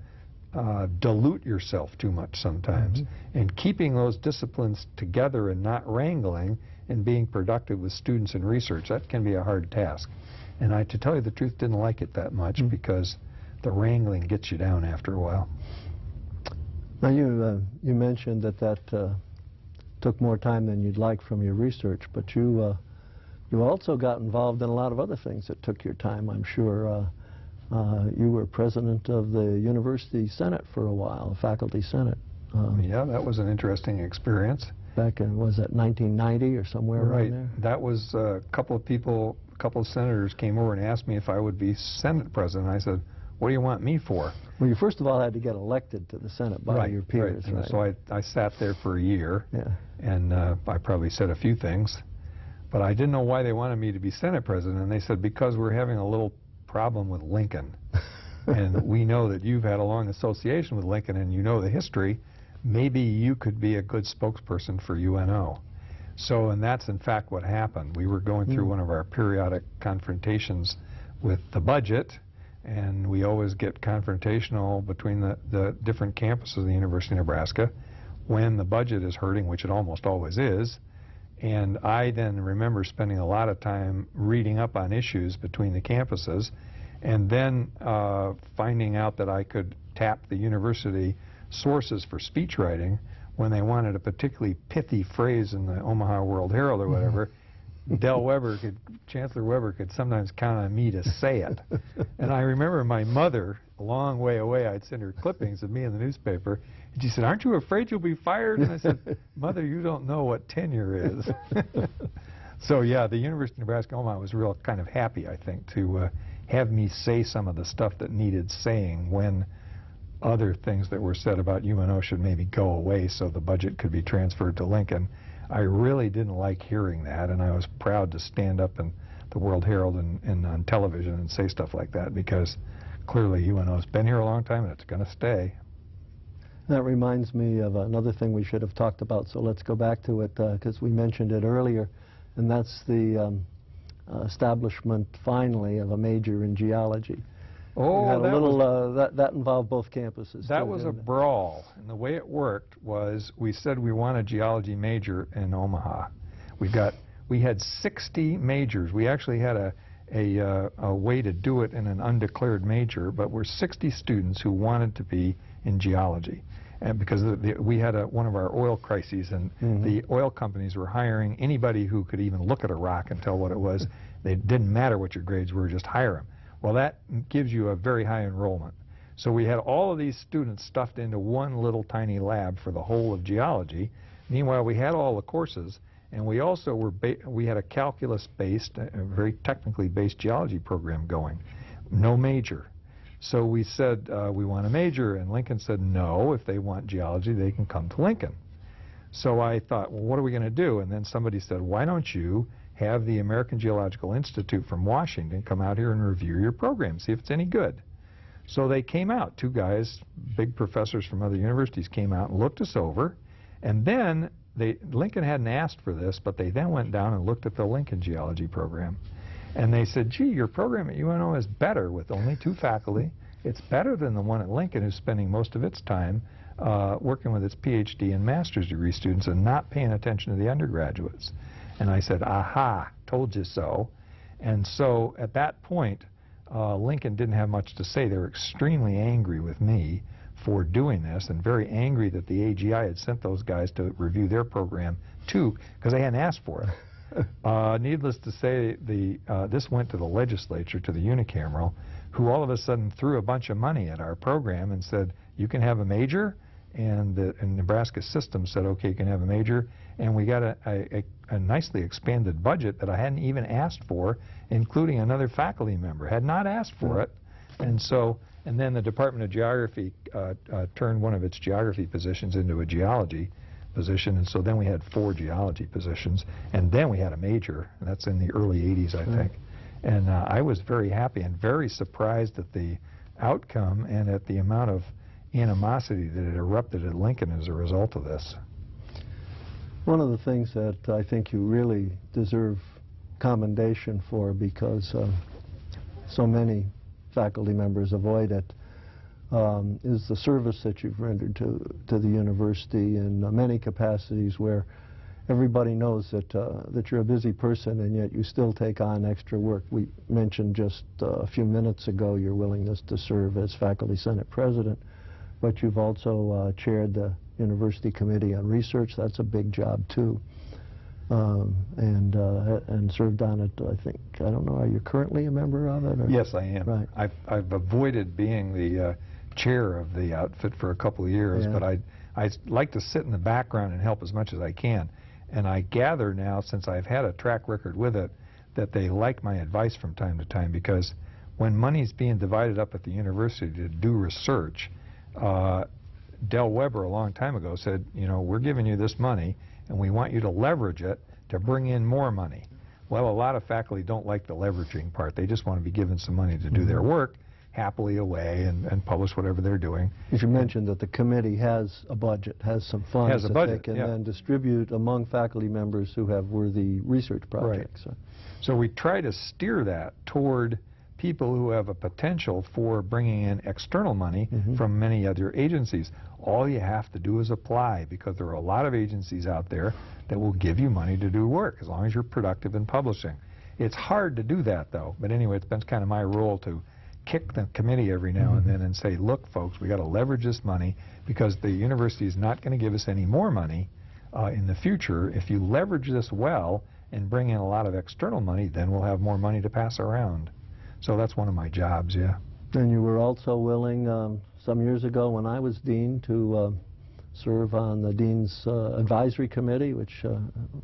dilute yourself too much sometimes. And keeping those disciplines together and not wrangling and being productive with students and research, that can be a hard task. And I, to tell you the truth, didn't like it that much, because the wrangling gets you down after a while. Now you mentioned that took more time than you'd like from your research, but you also got involved in a lot of other things that took your time, I'm sure. You were president of the University Senate for a while, Faculty Senate. Yeah, that was an interesting experience. Back in, was that 1990 or somewhere around there? That was a couple of senators came over and asked me if I would be Senate president. I said, what do you want me for? Well, you first of all had to get elected to the Senate by your peers, right? So I sat there for a year, and I probably said a few things. But I didn't know why they wanted me to be Senate President, and they said, because we're having a little problem with Lincoln. And we know that you've had a long association with Lincoln and you know the history. Maybe you could be a good spokesperson for UNO. So, and that's in fact what happened. We were going through one of our periodic confrontations with the budget, and we always get confrontational between the different campuses of the University of Nebraska when the budget is hurting, which it almost always is. And I then remember spending a lot of time reading up on issues between the campuses, and then finding out that I could tap the university sources for speech writing when they wanted a particularly pithy phrase in the Omaha World Herald or whatever. Chancellor Weber could sometimes count on me to say it. And I remember my mother, a long way away, I'd send her clippings of me in the newspaper, and she said, "Aren't you afraid you'll be fired?" And I said, "Mother, you don't know what tenure is." So yeah, the University of Nebraska-Omaha was real kind of happy, I think, to have me say some of the stuff that needed saying when other things that were said about UNO should maybe go away so the budget could be transferred to Lincoln. I really didn't like hearing that, and I was proud to stand up in the World Herald and on television and say stuff like that, because clearly UNO's been here a long time and it's going to stay. That reminds me of another thing we should have talked about, so let's go back to it, because we mentioned it earlier, and that's the establishment, finally, of a major in geology. Oh, that involved both campuses. That was a brawl, and the way it worked was we said we want a geology major in Omaha. We had 60 majors. We actually had a way to do it in an undeclared major, but we're 60 students who wanted to be in geology. And because we had one of our oil crises, and the oil companies were hiring anybody who could even look at a rock and tell what it was. They didn't matter what your grades were, just hire them. Well, that gives you a very high enrollment. So we had all of these students stuffed into one little tiny lab for the whole of geology. Meanwhile, we had all the courses, and we also we had a calculus-based, a very technically based geology program going. No major. So we said we want a major, and Lincoln said no, if they want geology, they can come to Lincoln. So I thought, well, what are we going to do? And then somebody said, why don't you have the American Geological Institute from Washington come out here and review your program, see if it's any good. So they came out, two guys, big professors from other universities came out and looked us over, and then Lincoln hadn't asked for this, but they then went down and looked at the Lincoln geology program. And they said, gee, your program at UNO is better with only 2 faculty. It's better than the one at Lincoln, who's spending most of its time working with its PhD and master's degree students and not paying attention to the undergraduates. And I said, aha, told you so. And so at that point, Lincoln didn't have much to say. They were extremely angry with me for doing this, and very angry that the AGI had sent those guys to review their program too, because they hadn't asked for it. Needless to say, this went to the legislature, to the unicameral, who all of a sudden threw a bunch of money at our program and said, you can have a major, and the Nebraska system said, okay, you can have a major, and we got a nicely expanded budget that I hadn't even asked for, including another faculty member. Had not asked for it. And so, and then the Department of Geography turned one of its geography positions into a geology position, and so then we had 4 geology positions, and then we had a major, and that's in the early 80s, I think. And I was very happy and very surprised at the outcome and at the amount of animosity that had erupted at Lincoln as a result of this. One of the things that I think you really deserve commendation for, because so many faculty members avoid it, is the service that you've rendered to the university in many capacities, where everybody knows that you're a busy person and yet you still take on extra work. We mentioned just a few minutes ago your willingness to serve as faculty senate president, but you've also chaired the University Committee on Research. That's a big job too, and served on it. I think, I don't know, are you currently a member of it? Or? Yes, I am. Right. I've avoided being the chair of the outfit for a couple of years, but I like to sit in the background and help as much as I can. And I gather now, since I've had a track record with it, that they like my advice from time to time, because when money's being divided up at the university to do research, Del Weber a long time ago said, you know, we're giving you this money and we want you to leverage it to bring in more money. Well, a lot of faculty don't like the leveraging part. They just want to be given some money to do their work happily away and publish whatever they're doing. As you mentioned that the committee has a budget, has some funds that they can then distribute among faculty members who have worthy research projects. Right. So we try to steer that toward people who have a potential for bringing in external money from many other agencies. All you have to do is apply, because there are a lot of agencies out there that will give you money to do work as long as you're productive in publishing. It's hard to do that, though. But anyway, it's been kind of my role to kick the committee every now and then and say, look, folks, we got to leverage this money, because the university is not going to give us any more money in the future. If you leverage this well and bring in a lot of external money, then we'll have more money to pass around. So that's one of my jobs, yeah. And you were also willing, some years ago when I was dean, to serve on the dean's advisory committee, which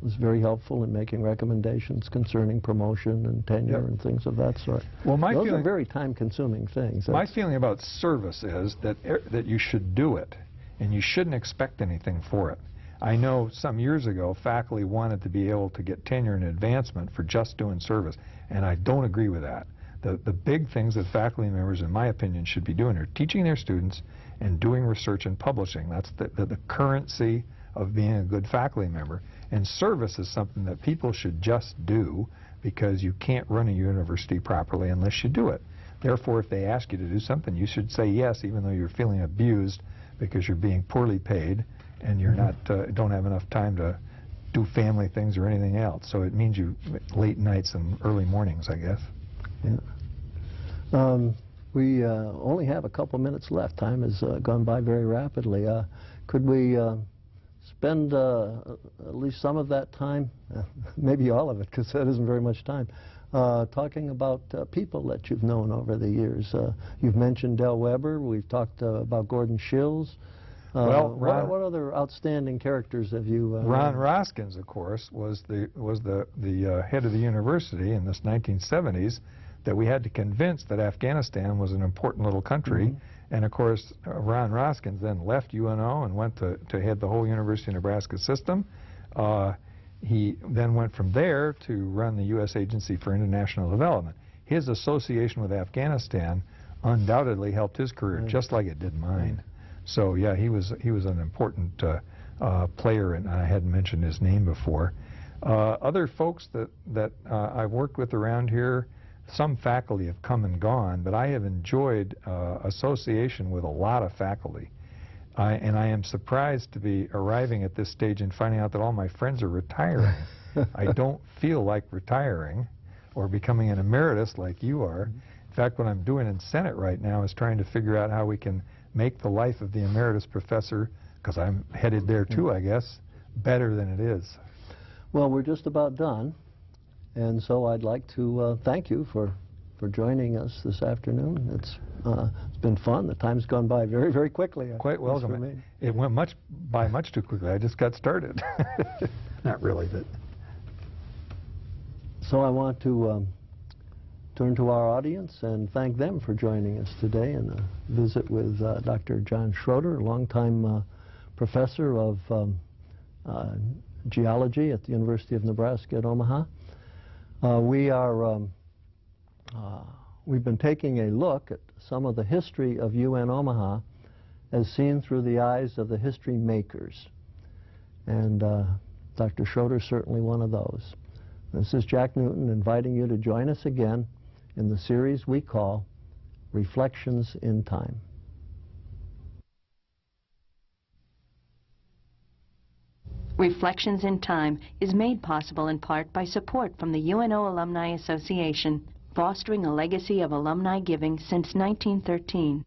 was very helpful in making recommendations concerning promotion and tenure and things of that sort. Well, those are very time-consuming things. My feeling about service is that you should do it, and you shouldn't expect anything for it. I know some years ago faculty wanted to be able to get tenure and advancement for just doing service, and I don't agree with that. The big things that faculty members, in my opinion, should be doing are teaching their students and doing research and publishing. That's the currency of being a good faculty member. And service is something that people should just do, because you can't run a university properly unless you do it. Therefore, if they ask you to do something, you should say yes, even though you're feeling abused because you're being poorly paid and you're not don't have enough time to do family things or anything else. So it means you late nights and early mornings, I guess. Yeah. We only have a couple minutes left. Time has gone by very rapidly. Could we spend at least some of that time, maybe all of it, because that isn't very much time, talking about people that you've known over the years? You've mentioned Del Weber. We've talked about Gordon Shills. Well, what other outstanding characters have you? Ron Roskins, of course, was the head of the university in this 1970s. That we had to convince that Afghanistan was an important little country. And of course, Ron Roskins then left UNO and went to head the whole University of Nebraska system. He then went from there to run the U.S. Agency for International Development. His association with Afghanistan undoubtedly helped his career, just like it did mine. So yeah, he was an important player, and I hadn't mentioned his name before. Other folks that I've worked with around here, some faculty have come and gone, but I have enjoyed association with a lot of faculty. And I am surprised to be arriving at this stage and finding out that all my friends are retiring. I don't feel like retiring or becoming an emeritus like you are. In fact, what I'm doing in Senate right now is trying to figure out how we can make the life of the emeritus professor, because I'm headed there too, I guess, better than it is. Well, we're just about done. And so I'd like to thank you for joining us this afternoon. It's been fun. The time's gone by very, very quickly. Quite welcome. It went by much too quickly. I just got started. Not really, but. So I want to turn to our audience and thank them for joining us today in a visit with Dr. John Shroder, a longtime professor of geology at the University of Nebraska at Omaha. We've been taking a look at some of the history of UN Omaha as seen through the eyes of the history makers. And Dr. Shroder is certainly one of those. This is Jack Newton inviting you to join us again in the series we call Reflections in Time. Reflections in Time is made possible in part by support from the UNO Alumni Association, fostering a legacy of alumni giving since 1913.